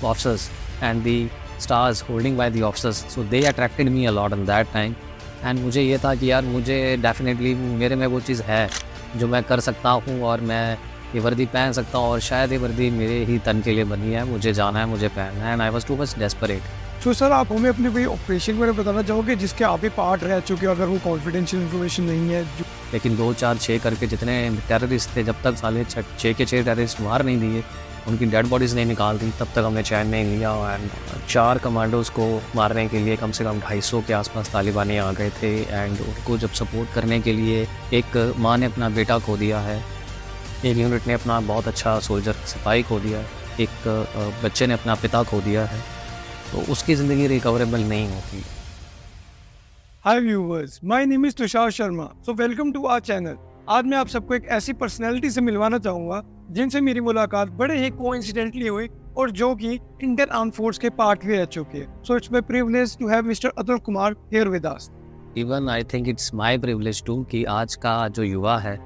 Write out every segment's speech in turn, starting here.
officers and the stars holding by the officers, so they attracted me a lot in that time. And मुझे ये था कि यार मुझे डेफिनेटली मेरे में वो चीज़ है जो मैं कर सकता हूँ और मैं ये वर्दी पहन सकता हूँ और शायद ये वर्दी मेरे ही तन के लिए बनी है, मुझे जाना है, मुझे पहनना है। And I was too much desperate. तो सर आप हमें अपने कोई ऑपरेशन के बारे में बताना चाहोगे जिसके आप भी पार्ट रह चुके हो, अगर वो कॉन्फिडेंशियल इन्फॉर्मेशन नहीं है लेकिन 2 4 6 करके जितने टेररिस्ट थे, जब तक साले 6 के 6 टेररिस्ट मार नहीं दिए, उनकी डेड बॉडीज़ नहीं निकाल दी, तब तक हमने चैन नहीं लिया। एंड 4 कमांडोज को मारने के लिए कम से कम 250 के आसपास तालिबानी आ गए थे। एंड उनको जब सपोर्ट करने के लिए एक माँ ने अपना बेटा खो दिया है, एक यूनिट ने अपना बहुत अच्छा सोल्जर सिपाही खो दिया है, एक बच्चे ने अपना पिता खो दिया है, तो उसकी ज़िंदगी रिकवरेबल नहीं होती। Hi viewers, my name is Tushar Sharma, so welcome to our channel. आज मैं आप सबको एक ऐसी पर्सनैलिटी से मिलवाना चाहूँगा जिनसे मेरी मुलाकात बड़े ही कोइंसिडेंटली हुई और जो कि इंडियन आर्म फोर्स के पार्ट भी रह चुके हैं। So it's my privilege to have mister Atul Kumar here with us. Even I think it's my privilege to कि आज का जो युवा है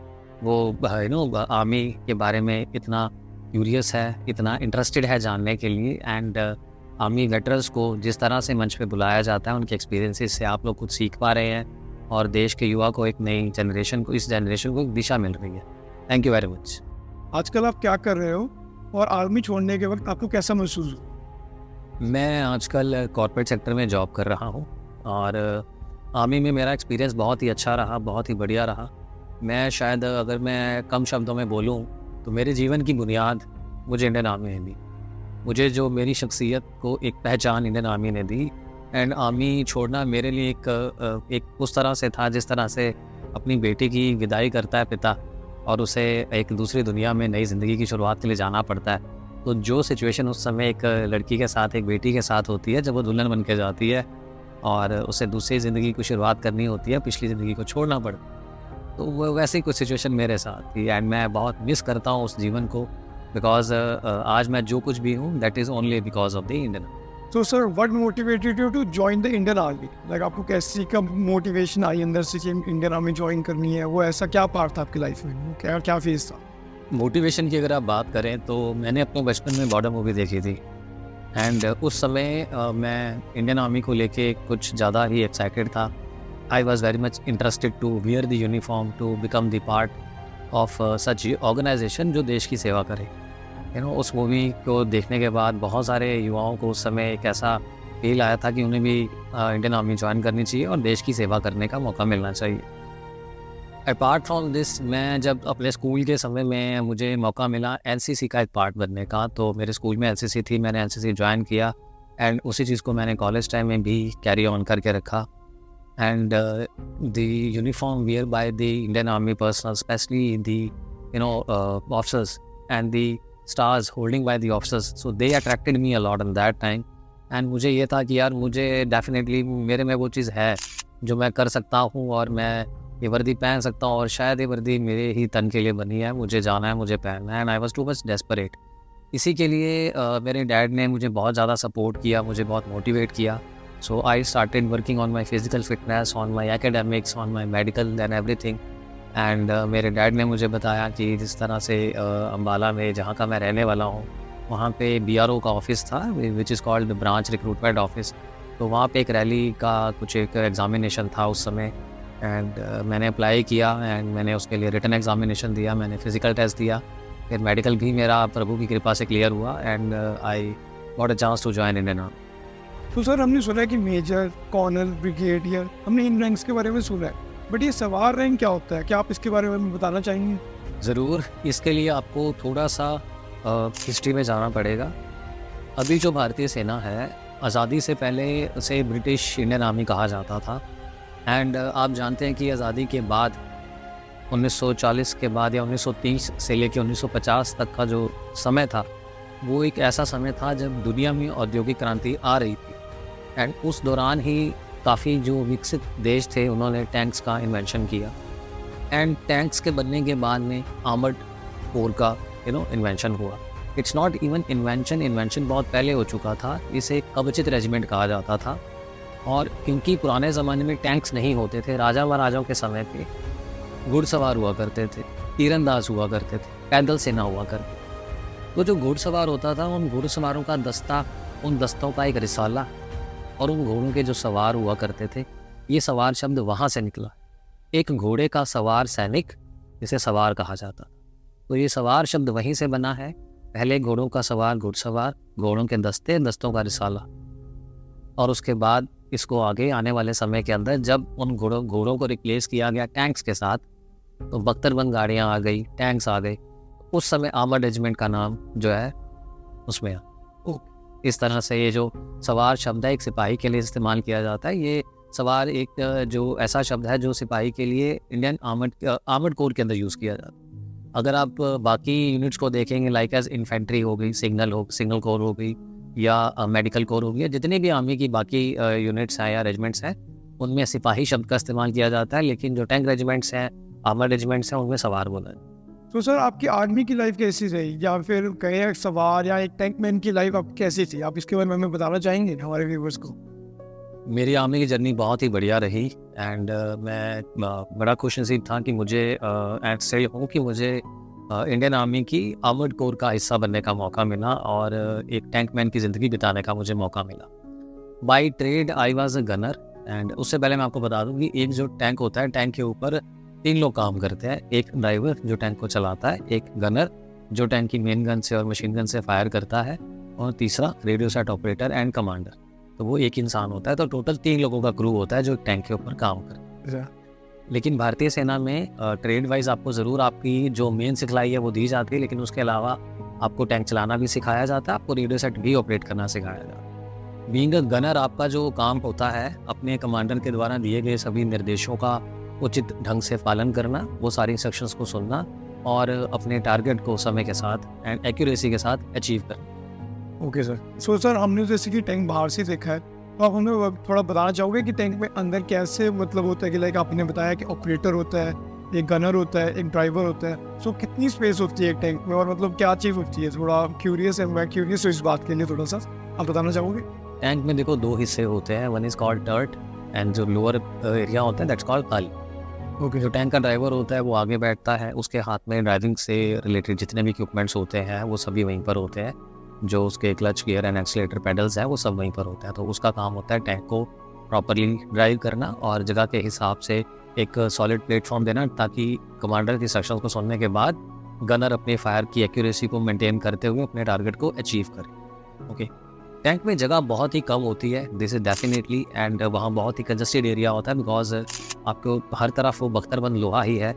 वो आर्मी के बारे में इतना क्यूरियस है, इतना इंटरेस्टेड है जानने के लिए। एंड आर्मी वेटरन्स को जिस तरह से मंच पे बुलाया जाता है, उनके एक्सपीरियंसेस से आप लोग कुछ सीख पा रहे हैं और देश के युवा को एक नई जनरेशन को, इस जनरेशन को एक दिशा मिल रही है। Thank you very much. आजकल आप क्या कर रहे हो और आर्मी छोड़ने के वक्त आपको कैसा महसूस हुआ? मैं आजकल कॉर्पोरेट सेक्टर में जॉब कर रहा हूँ और आर्मी में मेरा एक्सपीरियंस बहुत ही अच्छा रहा, बहुत ही बढ़िया रहा। मैं शायद अगर मैं कम शब्दों में बोलूँ तो मेरे जीवन की बुनियाद मुझे इंडियन आर्मी ने दी। मुझे जो मेरी शख्सियत को एक पहचान इंडियन आर्मी ने दी। एंड आर्मी छोड़ना मेरे लिए एक उस तरह से था जिस तरह से अपनी बेटी की विदाई करता है पिता और उसे एक दूसरी दुनिया में नई ज़िंदगी की शुरुआत के लिए जाना पड़ता है। तो जो सिचुएशन उस समय एक लड़की के साथ, एक बेटी के साथ होती है जब वो दुल्हन बन के जाती है और उसे दूसरी ज़िंदगी की शुरुआत करनी होती है, पिछली ज़िंदगी को छोड़ना पड़ता है, तो वो वैसे ही कुछ सिचुएशन मेरे साथ थी। एंड मैं बहुत मिस करता हूँ उस जीवन को, बिकॉज आज मैं जो कुछ भी हूँ that is only because of the Indian. तो sir what motivated you to join the Indian army? Like आपको कैसी कब मोटिवेशन आई अंदर से कि इंडियन आर्मी ज्वाइन करनी है? वो ऐसा क्या पार्ट था आपकी लाइफ में, क्या फेज था? मोटिवेशन की अगर आप बात करें तो मैंने अपने बचपन में बॉर्डर मूवी देखी थी। एंड उस समय मैं इंडियन आर्मी को लेके कुछ ज़्यादा ही एक्साइटेड था। I was very much interested to wear the uniform, to become the part of such organisation जो देश की सेवा करे। उस मूवी को देखने के बाद बहुत सारे युवाओं को उस समय एक ऐसा फील आया था कि उन्हें भी इंडियन आर्मी ज्वाइन करनी चाहिए और देश की सेवा करने का मौका मिलना चाहिए। अपार्ट फ्रॉम दिस, मैं जब अपने स्कूल के समय में मुझे मौका मिला एनसीसी का एक पार्ट बनने का, तो मेरे स्कूल में एनसीसी थी, मैंने एनसीसी ज्वाइन किया। एंड उसी चीज़ को मैंने कॉलेज टाइम में भी कैरी ऑन करके रखा। And the uniform wear by the Indian army personnel, specially the officers and the stars holding by the officers, so they attracted me a lot in that time. and मुझे ये था कि यार मुझे definitely मेरे में वो चीज़ है जो मैं कर सकता हूँ और मैं ये वर्दी पहन सकता हूँ और शायद ये वर्दी मेरे ही तन के लिए बनी है, मुझे जाना है, मुझे पहनना है। And I was too much desperate. इसी के लिए मेरे डैड ने मुझे बहुत ज़्यादा सपोर्ट किया, मुझे बहुत मोटिवेट किया। So I started working on my physical fitness, on my academics, on my medical and everything. And मेरे डैड ने मुझे बताया कि जिस तरह से अम्बाला में, जहाँ का मैं रहने वाला हूँ, वहाँ पे BRO का ऑफिस था, which is called branch recruitment office. तो वहाँ पे एक रैली का कुछ एक एग्ज़ामिनेशन था उस समय। एंड मैंने अप्लाई किया एंड मैंने उसके लिए रिटन एग्ज़ामिनेशन दिया, मैंने फ़िज़िकल टेस्ट दिया, फिर मेडिकल भी मेरा प्रभु की कृपा से क्लियर हुआ। And I got a chance to join Indian army. तो सर हमने सुना है कि मेजर, कर्नल, ब्रिगेडियर, हमने इन रैंक्स के बारे में सुना है, बट ये सवार रैंक क्या होता है? क्या आप इसके बारे में बताना चाहेंगे? ज़रूर। इसके लिए आपको थोड़ा सा हिस्ट्री में जाना पड़ेगा। अभी जो भारतीय सेना है, आज़ादी से पहले उसे ब्रिटिश इंडियन आर्मी कहा जाता था। एंड आप जानते हैं कि आज़ादी के बाद 1940 के बाद या 1930 से लेकर 1950 तक का जो समय था, वो एक ऐसा समय था जब दुनिया में औद्योगिक क्रांति आ रही थी। एंड उस दौरान ही काफ़ी जो विकसित देश थे उन्होंने टैंक्स का इन्वेंशन किया। एंड टैंक्स के बनने के बाद में आर्मर्ड कोर का इन्वेंशन हुआ। इट्स नॉट इवन इन्वेंशन बहुत पहले हो चुका था। इसे कवचित रेजिमेंट कहा जाता था। और क्योंकि पुराने ज़माने में टैंक्स नहीं होते थे, राजा महाराजाओं के समय पे घुड़सवार हुआ करते थे, तीरंदाज हुआ करते थे, पैदल सेना हुआ करती। तो जो घुड़सवार होता था, उन घुड़सवारों का दस्ता, उन दस्तों का एक रिसाला और उन घोड़ों के जो सवार हुआ करते थे, ये सवार शब्द वहाँ से निकला। एक घोड़े का सवार सैनिक, जिसे सवार कहा जाता था। तो ये सवार शब्द वहीं से बना है। पहले घोड़ों का सवार घुड़सवार, घोड़ों के दस्ते, दस्तों का रिसाला, और उसके बाद इसको आगे आने वाले समय के अंदर जब उन घोड़ों को रिप्लेस किया गया टैंक्स के साथ, तो बख्तरबंद गाड़ियाँ आ गई, टैंक्स आ गए। उस समय आर्मर्ड रेजिमेंट का नाम जो है उसमें इस तरह से ये जो सवार शब्द है एक सिपाही के लिए इस्तेमाल किया जाता है। ये सवार एक जो ऐसा शब्द है जो सिपाही के लिए इंडियन आर्मर्ड कोर के अंदर यूज़ किया जाता है। अगर आप बाकी यूनिट्स को देखेंगे, लाइक एज इन्फेंट्री हो गई, सिग्नल कोर हो गई, या मेडिकल कोर हो गया, जितने भी आर्मी की बाकी यूनिट्स हैं या रेजिमेंट्स हैं, उनमें सिपाही शब्द का इस्तेमाल किया जाता है। लेकिन जो टैंक रेजिमेंट्स हैं, आर्मर्ड रेजिमेंट्स हैं, उनमें सवार बोला है। तो सर आपकी आर्मी की लाइफ कैसी रही, या फिर कहें एक सवार या एक टैंकमैन की लाइफ आप कैसी थी? आप इसके बारे में हमें बताना चाहेंगे हमारे व्यूअर्स को? मेरी आर्मी की जर्नी बहुत ही बढ़िया रही एंड मैं बड़ा खुशनसीब था कि मुझे एंड स्टिल हूँ कि मुझे इंडियन आर्मी की आर्मर्ड कोर का हिस्सा बनने का मौका मिला और एक टैंकमैन की ज़िंदगी बिताने का मुझे मौका मिला। By trade I was a gunner. एंड उससे पहले मैं आपको बता दूं कि एक जो टैंक होता है, टैंक के ऊपर 3 लोग काम करते हैं। एक ड्राइवर जो टैंक को चलाता है, एक गनर जो टैंक की मेन गन से और मशीन गन से फायर करता है, और तीसरा radio set operator and commander. तो वो एक इंसान होता है। तो टोटल 3 लोगों का क्रू होता है जो टैंक के ऊपर काम करता है। लेकिन भारतीय सेना में ट्रेड वाइज आपको ज़रूर आपकी जो मेन सिखलाई है वो दी जाती है, लेकिन उसके अलावा आपको टैंक चलाना भी सिखाया जाता है, आपको रेडियो सेट भी ऑपरेट करना सिखाया जाता है। बीइंग अ गनर आपका जो काम होता है अपने कमांडर के द्वारा दिए गए सभी निर्देशों का उचित ढंग से पालन करना, वो सारी इंस्ट्रक्शंस को सुनना और अपने टारगेट को समय के साथ एंड एक्यूरेसी के साथ अचीव करना। Okay sir. सो सर हमने जैसे कि टैंक बाहर से देखा है, तो आप हमें थोड़ा बताना चाहोगे कि टैंक में अंदर कैसे मतलब होता है कि लाइक आपने बताया कि ऑपरेटर होता है, एक गनर होता है, एक ड्राइवर होता है। सो कितनी स्पेस होती है एक टैंक में और मतलब क्या चीज़ होती है? थोड़ा क्यूरियस है, मैं क्यूरियस हूँ इस बात के लिए, थोड़ा सा आप बताना चाहोगे? टैंक में देखो 2 हिस्से होते हैं। One is called tert and जो लोअर एरिया होता है दैट्स कॉल्ड हल। ओके, जो टैंक का ड्राइवर होता है वो आगे बैठता है, उसके हाथ में ड्राइविंग से रिलेटेड जितने भी इक्विपमेंट्स होते हैं वो सभी वहीं पर होते हैं। जो उसके clutch gear and accelerator pedals हैं वो सब वहीं पर होते हैं। तो उसका काम होता है टैंक को प्रॉपरली ड्राइव करना और जगह के हिसाब से एक सॉलिड प्लेटफॉर्म देना, ताकि कमांडर की इंस्ट्रक्शंस को सुनने के बाद गनर अपने फायर की एक्यूरेसी को मेंटेन करते हुए अपने टारगेट को अचीव करे। ओके, टैंक में जगह बहुत ही कम होती है, दिस इज डेफिनेटली, एंड वहाँ बहुत ही कंजस्टेड एरिया होता है बिकॉज आपको हर तरफ वो बख्तरबंद लोहा ही है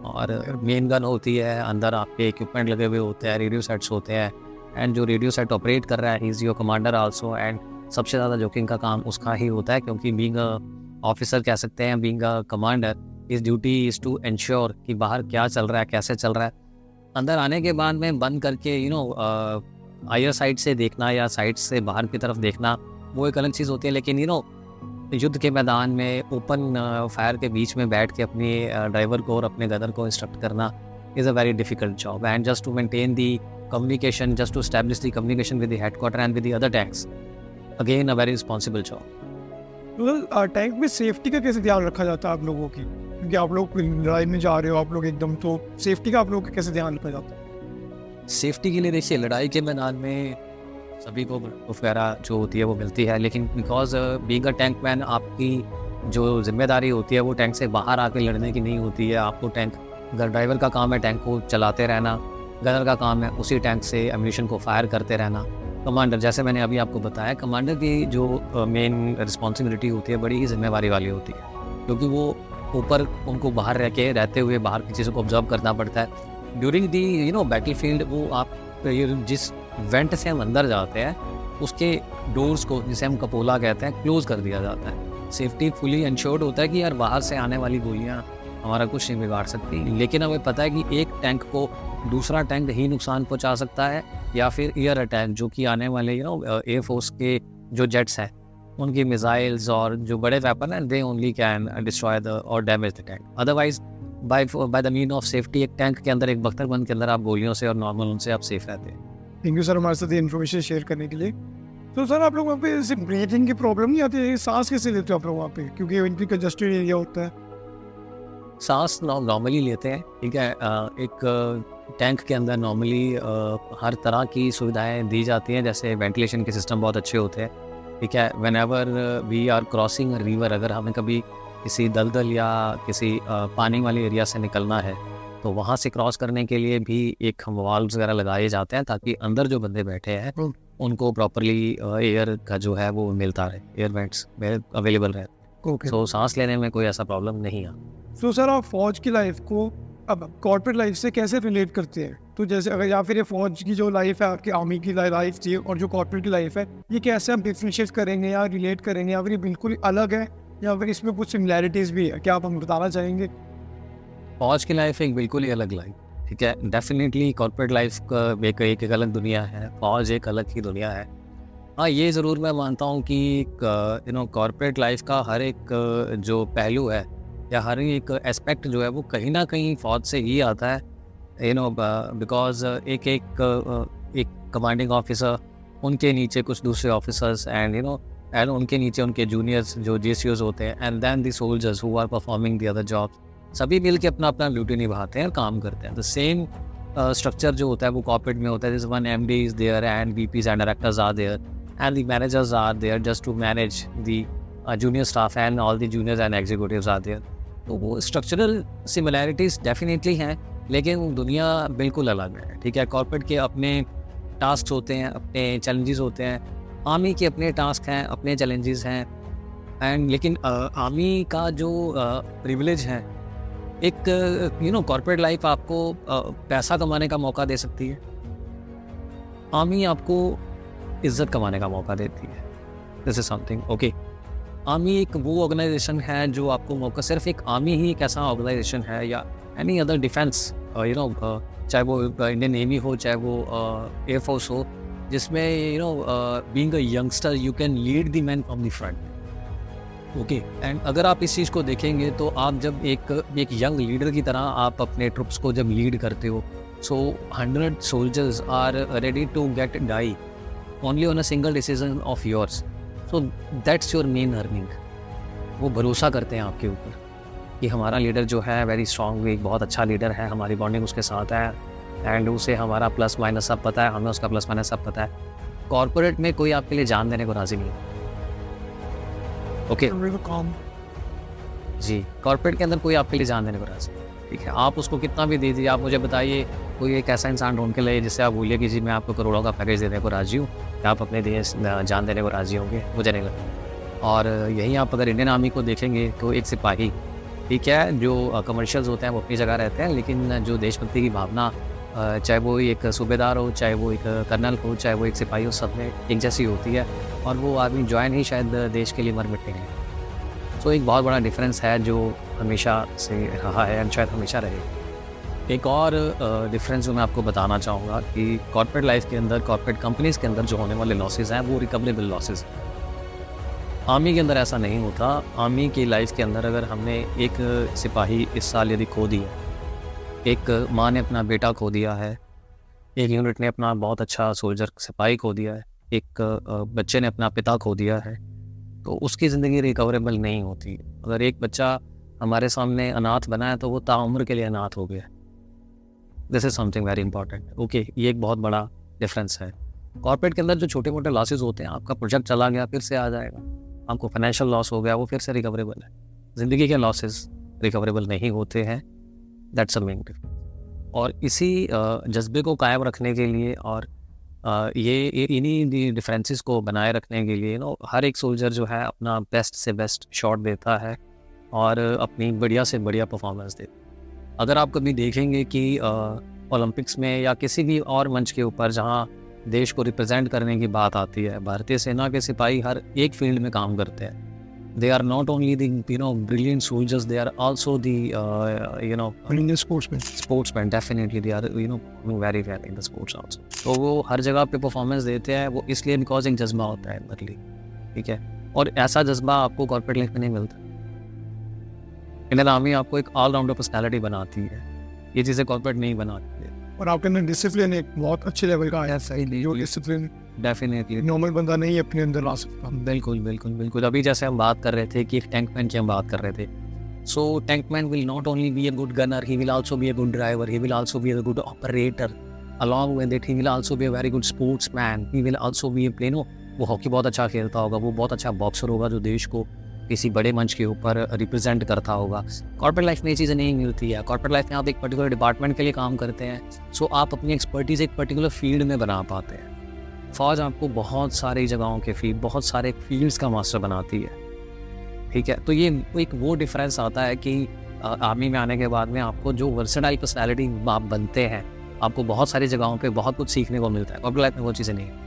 और मेन गन होती है, अंदर आपके इक्विपमेंट लगे हुए होते हैं, रेडियो सेट्स होते हैं, एंड जो रेडियो सेट ऑपरेट कर रहा है he is your commander also. And सबसे ज़्यादा जोकिंग का काम उसका ही होता है, क्योंकि बीइंग अ ऑफिसर कह सकते हैं, being a commander, his duty is to ensure कि बाहर क्या चल रहा है, कैसे चल रहा है। अंदर आने के बाद में बंद करके हायर साइड से देखना या साइड से बाहर की तरफ देखना वो एक अलग चीज़ होती है, लेकिन युद्ध के मैदान में ओपन फायर के बीच में बैठ के अपने ड्राइवर को और अपने गनर को इंस्ट्रक्ट करना is a very difficult job, and just to maintain the communication, just to establish the communication with the headquarter and with the other tanks, again a very responsible job. तो tank में safety का कैसे ध्यान रखा जाता है आप लोगों की? क्योंकि आप लोग लड़ाई में जा रहे हो, आप लोग एकदम, तो सेफ्टी का आप लोगों का कैसे ध्यान रखा जाता है? सेफ्टी के लिए देखिए, लड़ाई के मैदान में सभी को वगैरह जो होती है वो मिलती है, लेकिन because being a tank man आपकी जो जिम्मेदारी होती है वो टैंक से बाहर आकर लड़ने की नहीं होती है। आपको टैंक, ड्राइवर का काम है टैंक को चलाते रहना, गनर का काम है उसी टैंक से एम्यूनिशन को फायर करते रहना। कमांडर, जैसे मैंने अभी आपको बताया, कमांडर की जो मेन रिस्पॉन्सिबिलिटी होती है बड़ी ही जिम्मेवारी वाली होती है, क्योंकि वो ऊपर उनको बाहर रहते हुए बाहर की चीज़ों को ऑब्जर्व करना पड़ता है। ड्यूरिंग दी बैटल फील्ड वो आप जिस वेंट से हम अंदर जाते हैं उसके डोर्स को, जिसे हम कपोला कहते हैं, क्लोज कर दिया जाता है। सेफ्टी फुली इंश्योर्ड होता है कि यार बाहर से आने वाली गोलियाँ हमारा कुछ नहीं बिगाड़ सकती, लेकिन हमें पता है कि एक टैंक को दूसरा टैंक ही नुकसान पहुंचा सकता है, या फिर एयर अटैक, जो कि आने वाले एयरफोर्स के जो जेट्स हैं उनकी मिसाइल्स और जो बड़े वेपन हैं they only can destroy the और damage the tank. Otherwise by the mean of safety एक टैंक के अंदर, एक बख्तरबंद के अंदर आप गोलियों से और नॉर्मल उनसे आप सेफ रहते हैं। थैंक यू सर हमारे साथ ये इन्फॉर्मेशन शेयर करने के लिए। तो सर आप लोग वहाँ पे ऐसे ब्रीथिंग की प्रॉब्लम नहीं आती है? सांस कैसे लेते हो आप लोग वहाँ पे, क्योंकि इनकी कंजस्टेड एरिया होता है? सांस नॉर्मली लेते हैं, ठीक है। एक टैंक के अंदर नॉर्मली हर तरह की सुविधाएं दी जाती हैं, जैसे वेंटिलेशन के सिस्टम बहुत अच्छे होते हैं, ठीक है। Whenever we are crossing a river, अगर हमें कभी किसी दलदल या किसी पानी वाले एरिया से निकलना है तो वहाँ से क्रॉस करने के लिए भी एक वाल्व्स वगैरह लगाए जाते हैं, ताकि अंदर जो बंदे बैठे हैं उनको प्रॉपरली एयर का जो है वो मिलता रहे, एयर वेंट्स अवेलेबल रहे, ओके। सो सांस लेने में कोई ऐसा प्रॉब्लम नहीं आ। सो सर, आप फौज की लाइफ को अब कॉर्पोरेट लाइफ से कैसे रिलेट करते हैं? तो जैसे अगर या फिर ये फौज की जो लाइफ है, आपकी आर्मी की लाइफ थी, और जो कॉर्पोरेट की लाइफ है, ये कैसे आप डिफ्रेंशिएट करेंगे या रिलेट करेंगे, या फिर ये बिल्कुल अलग है, या फिर इसमें कुछ सिमिलैरिटीज भी है? क्या आप हमें बताना चाहेंगे? फौज की लाइफ एक बिल्कुल ही अलग लाइफ, ठीक है। डेफिनेटली कॉर्पोरेट लाइफ का एक अलग दुनिया है, फौज एक अलग ही दुनिया है। हाँ, ये ज़रूर मैं मानता हूँ कि कॉर्पोरेट लाइफ का हर एक जो पहलू है या हर एक एस्पेक्ट जो है वो कहीं ना कहीं फौज से ही आता है, बिकॉज एक कमांडिंग ऑफिसर, उनके नीचे कुछ दूसरे ऑफिसर्स, एंड उनके नीचे उनके जूनियर्स जो JCOs होते हैं, and then the soldiers who are performing the other jobs, सभी मिल के अपना अपना ड्यूटी निभाते हैं और काम करते हैं। द सेम स्ट्रक्चर जो होता है वो कॉर्पोरेट में होता है, जैसे 1 MD is there and VPs and directors are there and the managers are there just to manage the junior staff and all the juniors and executives are there. तो वो स्ट्रक्चरल सिमिलैरिटीज़ डेफिनेटली हैं, लेकिन दुनिया बिल्कुल अलग है, ठीक है। कॉर्पोरेट के अपने टास्क होते हैं, अपने चैलेंजेस होते हैं, आर्मी के अपने टास्क हैं, अपने चैलेंजेस हैं, एंड लेकिन आर्मी का जो प्रिविलेज है, एक कॉर्पोरेट लाइफ आपको पैसा कमाने का मौका दे सकती है, आर्मी आपको इज्जत कमाने का मौका देती है। This is something okay. Army एक वो ऑर्गेनाइजेशन है जो आपको मौका, सिर्फ एक आर्मी ही एक ऐसा ऑर्गेनाइजेशन है या एनी अदर डिफेंस, चाहे वो इंडियन नेवी हो, चाहे वो एयरफोर्स हो, जिसमें being a youngster you can lead the man from the front, okay. And अगर आप इस चीज़ को देखेंगे तो आप जब एक यंग लीडर की तरह आप अपने ट्रुप्स को जब लीड करते हो, so 100 soldiers are ready to get die only on a single decision of yours, so that's your main earning. वो भरोसा करते हैं आपके ऊपर कि हमारा लीडर जो है वेरी स्ट्रॉन्ग, एक बहुत अच्छा लीडर है, हमारी बॉन्डिंग उसके साथ है, एंड उसे हमारा प्लस माइनस सब पता है, हमें उसका प्लस माइनस सब पता है। कॉर्पोरेट में कोई आपके लिए जान देने को राजी नहीं है, ओके जी। कॉर्पोरेट के अंदर कोई आपके लिए जान देने को राजी, ठीक है। आप उसको कितना भी दे दीजिए, आप मुझे बताइए कोई एक ऐसा इंसान ढूंढ के लाइए जिससे आप बोलिए कि जी मैं आपको करोड़ों का पैकेज देने को राजी हूँ, क्या आप अपने देश जान देने को राजी होंगे? मुझे नहीं लगता। और यहीं आप अगर इंडियन आर्मी को देखेंगे तो एक सिपाही, ठीक है, जो कमर्शियल्स होते हैं वो अपनी जगह रहते हैं, लेकिन जो देशभक्ति की भावना, चाहे वो एक सूबेदार हो, चाहे वो एक कर्नल हो, चाहे वो एक सिपाही हो, सब में एक जैसी होती है, और वो आदमी ज्वाइन ही शायद देश के लिए मर मिटेंगे। तो एक बहुत बड़ा डिफरेंस है जो हमेशा से रहा है और शायद हमेशा रहे। एक और डिफरेंस जो मैं आपको बताना चाहूँगा कि कॉर्पोरेट लाइफ के अंदर, कॉर्पोरेट कंपनीज़ के अंदर जो होने वाले लॉसेस हैं वो रिकवरेबल लॉसेस हैं। आर्मी के अंदर ऐसा नहीं होता। आर्मी की लाइफ के अंदर अगर हमने एक सिपाही इस साल यदि खो दिया, एक माँ ने अपना बेटा खो दिया है, एक यूनिट ने अपना बहुत अच्छा सोल्जर सिपाही खो दिया है, एक बच्चे ने अपना पिता खो दिया है, तो उसकी ज़िंदगी रिकवरेबल नहीं होती। अगर एक बच्चा हमारे सामने अनाथ बना है तो वो ताउम्र के लिए अनाथ हो गया। This is something very important, okay. ये एक बहुत बड़ा डिफरेंस है। कॉर्पोरेट के अंदर जो छोटे मोटे लॉसेज होते हैं, आपका प्रोजेक्ट चला गया फिर से आ जाएगा, आपको फाइनेंशियल लॉस हो गया वो फिर से रिकवरेबल है। ज़िंदगी के लॉसेज रिकवरेबल नहीं होते हैं, दैट्स अ मेन डिफरेंस। और इसी जज्बे को कायम रखने के लिए और ये इन्हीं डिफरेंसेस को बनाए रखने के लिए हर एक सोल्जर जो है अपना बेस्ट से बेस्ट शॉट देता है और अपनी बढ़िया से बढ़िया परफॉर्मेंस देता है। अगर आप कभी देखेंगे कि ओलंपिक्स में या किसी भी और मंच के ऊपर जहाँ देश को रिप्रेजेंट करने की बात आती है, भारतीय सेना के सिपाही हर एक फील्ड में काम करते हैं। They are not only the brilliant soldiers, they are also the brilliant sportsmen. Sportsmen, definitely they are performing very well in the sports also. तो वो हर जगह पे परफॉर्मेंस देते हैं, वो इसलिए बिकॉज एक जज्बा होता है अंदरली, ठीक है। और ऐसा जज्बा आपको कॉर्पोरेट लाइफ में नहीं मिलता। इंडियन आर्मी आपको एक ऑलराउंडर पर्सनैलिटी बनाती है, ये चीज़ें कॉर्पोरेट नहीं बनाती है। और आपके अंदर डिसिप्लिन एक बहुत अच्छे लेवल का है, सही जो डिसिप्लिन डेफिनेटली नॉर्मल बंदा नहीं अपने अंदर ला सकता। बिल्कुल बिल्कुल बिल्कुल। अभी जैसे हम बात कर रहे थे कि एक टैंकमैन की हम बात कर रहे थे, So tankman will not only be a good gunner, he will also be a good driver, he will also be a good operator. Along with it, he will also be a very good sportsman. He will also be a वो hockey बहुत अच्छा खेलता होगा, वो बहुत अच्छा boxer होगा जो देश को किसी बड़े मंच के ऊपर रिप्रेजेंट करता होगा। कॉर्पोरेट लाइफ में ये चीज़ें नहीं मिलती है। कॉर्पोरेट लाइफ में आप एक पर्टिकुलर डिपार्टमेंट के लिए काम करते हैं, सो आप अपनी एक्सपर्टीज़ एक पर्टिकुलर फील्ड में बना पाते हैं। फ़ौज आपको बहुत सारी जगहों के फील्ड, बहुत सारे फील्ड्स का मास्टर बनाती है, ठीक है। तो ये एक वो डिफरेंस आता है कि आर्मी में आने के बाद में आपको जो वर्सेटाइल पर्सनैलिटी आप बनते हैं, आपको बहुत सारी जगहों पे बहुत कुछ सीखने को मिलता है। कॉर्पोरेट लाइफ में वो चीज़ें नहीं है,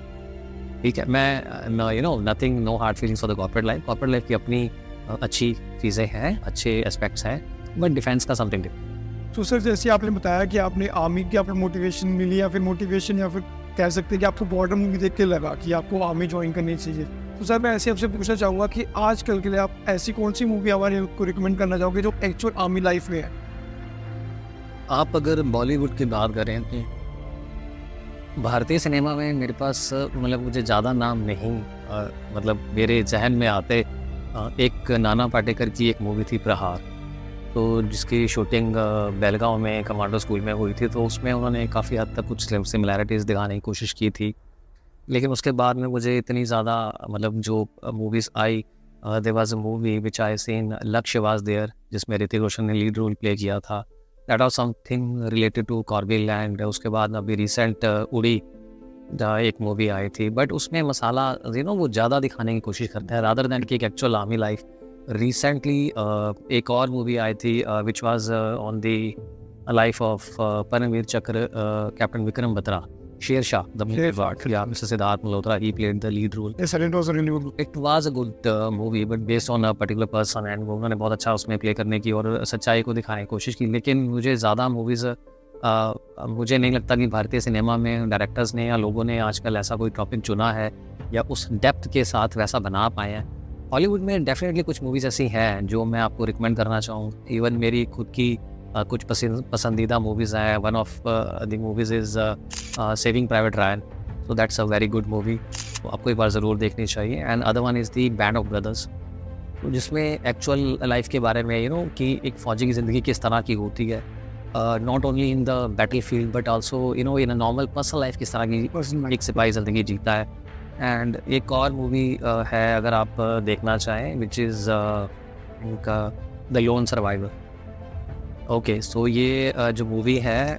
ठीक है। मैं you know nothing, no hard feelings for the corporate life. Corporate life की अपनी अच्छी चीज़ें हैं, अच्छे एस्पेक्ट्स हैं, बट डिफेंस का समथिंग डिफरेंट। तो सर जैसे आपने बताया कि आपने आर्मी की आपको मोटिवेशन मिली, या फिर मोटिवेशन, या फिर कह सकते हैं कि आपको बॉर्डर मूवी देख के लगा कि आपको आर्मी ज्वाइन करनी चाहिए। तो सर मैं ऐसे आपसे पूछना चाहूँगा कि आजकल के लिए आप ऐसी कौन सी मूवी हमारे को रिकमेंड करना चाहोगे जो एक्चुअल आर्मी लाइफ में है? आप अगर बॉलीवुड की बात करें तो भारतीय सिनेमा में मेरे पास मतलब मुझे ज़्यादा नाम नहीं मतलब मेरे जहन में आते। एक नाना पाटेकर की एक मूवी थी प्रहार, तो जिसकी शूटिंग बेलगांव में कमांडो स्कूल में हुई थी, तो उसमें उन्होंने काफ़ी हद तक कुछ सिमिलैरिटीज़ दिखाने की कोशिश की थी। लेकिन उसके बाद में मुझे इतनी ज़्यादा मतलब जो मूवीज़ आई, there was a movie which I seen, Lakshya was there, जिसमें ऋतिक रोशन ने लीड रोल प्ले किया था। That was something related to Kargil land. उसके बाद अभी रिसेंट उड़ी एक मूवी आई थी, बट उसमें मसाला वो ज़्यादा दिखाने की कोशिश करते हैं रादर दैन कि एक एक्चुअल आर्मी लाइफ। रिसेंटली एक और मूवी आई थी which was on the life of Paramvir Chakra, captain Vikram Batra, Shershaah the movie part, या mister Siddharth Malhotra, he played the lead role. Yes, sir, it was a really good movie. It was a good movie but based on a particular person, and वो उन्होंने बहुत अच्छा उसमें play करने की और सच्चाई को दिखाने की कोशिश की। लेकिन मुझे ज़्यादा मूवीज़ मुझे नहीं लगता कि भारतीय सिनेमा में डायरेक्टर्स ने या लोगों ने आजकल ऐसा कोई टॉपिक चुना है या उस डेप्थ के साथ वैसा बना पाए हैं। हॉलीवुड में डेफिनेटली कुछ मूवीज़ ऐसी हैं जो मैं आपको रिकमेंड करना चाहूँ। इवन मेरी खुद की कुछ पसंदीदा मूवीज़ हैं। One of the movies is saving private Ryan, so that's a very good movie, तो आपको एक बार ज़रूर देखनी चाहिए। And other one is the band of brothers, तो जिसमें एक्चुअल लाइफ के बारे में कि एक फ़ौजी की ज़िंदगी किस तरह की होती है, not only in the battle field but also in a normal personal life किस तरह की एक सिपाही ज़िंदगी जीता है। एंड एक और मूवी है अगर आप देखना चाहें, विच इज़ उनका द लोन सर्वाइवर। ओके, सो ये जो मूवी है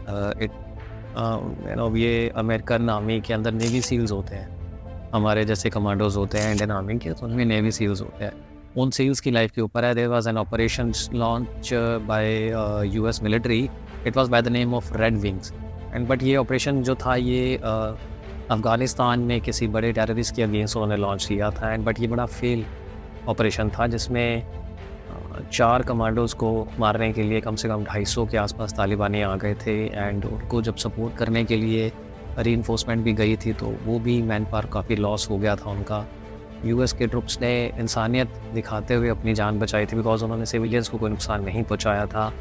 ये अमेरिकन आर्मी के अंदर नेवी सील्स होते हैं, हमारे जैसे कमांडोज होते हैं इंडियन आर्मी के, तो उनमें नेवी सील्स होते हैं। उन सील्स की लाइफ के ऊपर है। There was an operation launch by US military, it was by the name of red wings. And but ये ऑपरेशन जो था ये अफ़गानिस्तान में किसी बड़े टेररिस्ट के अगेंस्ट उन्होंने लॉन्च किया था। एंड बट ये बड़ा फेल ऑपरेशन था, जिसमें 4 कमांडोज़ को मारने के लिए कम से कम 250 के आसपास तालिबानी आ गए थे। एंड उनको जब सपोर्ट करने के लिए रीइंफोर्समेंट भी गई थी, तो वो भी मैन पावर काफ़ी लॉस हो गया था उनका। यूएस के ट्रुप्स ने इंसानियत दिखाते हुए अपनी जान बचाई थी, बिकॉज उन्होंने सिविलियंस को कोई नुकसान नहीं पहुंचाया था।